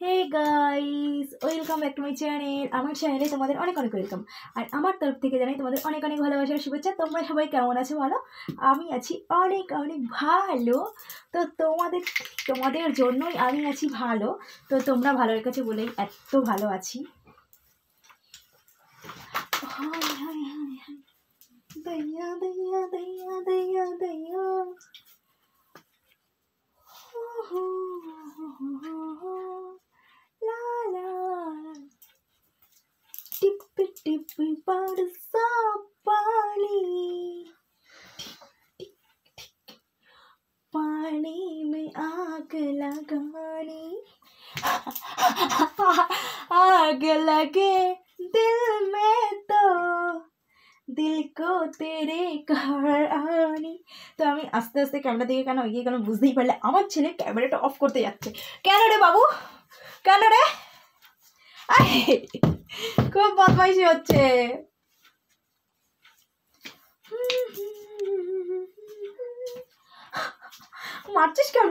Hey guys, welcome back to my channel. আমার চ্যানেলে তোমাদের অনেক অনেক ওয়েলকাম। আর আমার তরফ থেকে জানাই তোমাদের অনেক অনেক ভালোবাসার শুভেচ্ছা। তোমরা সবাই কেমন আছো ভালো? আমি আছি অনেক অনেক ভালো। তো তোমাদের তোমাদের জন্যই আমি আছি ভালো। তো তোমরা ভালোর কাছে বলেই এত ভালো আছি। হায় হায় হায় হায়, দয়া দয়া দয়া দয়া দয়া। লা লা टिप टिप बरसा पानी, पानी में आग लगानी, आग लगे दिल में तो दिल को तेरे कहानी। তো আমি আস্তে আস্তে ক্যামেরা দিকে কেন এগিয়ে গেলাম বুঝতেই পারলে। আমার ছেলে ক্যামেরাটা অফ করতে যাচ্ছে। কেন রে বাবু, কেন রে? খুব বদমাইশি হচ্ছে। মারছিস কেন?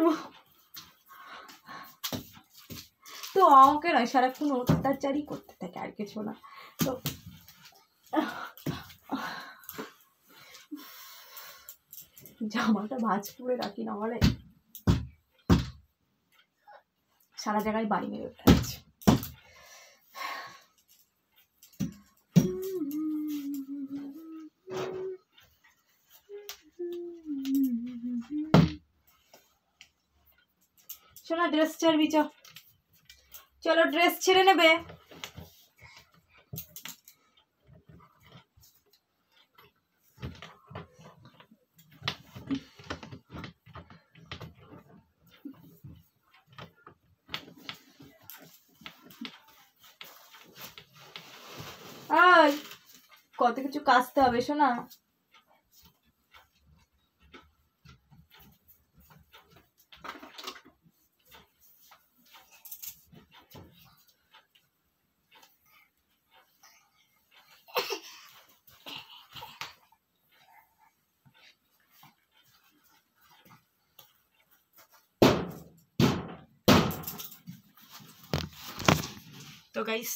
তো আমাকে নয়, সারাক্ষণ অত্যাচারই করতে থাকে, আর কিছু না। তো জামাটা ভাঁজ করে রাখি না, বলে সারা জায়গায় বাড়ি মেরে উঠে আছে। শোনা, ড্রেস ছাড়বি? চলো ড্রেস ছেড়ে নেবে। আয়, কত কিছু কাচতে হবে শোনা। তো গাইস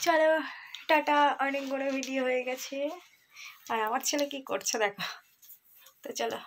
চলো টাটা, অনেক বড় ভিডিও হয়ে গেছে। আর আমার ছেলে কি করছে দেখো। তো চলো।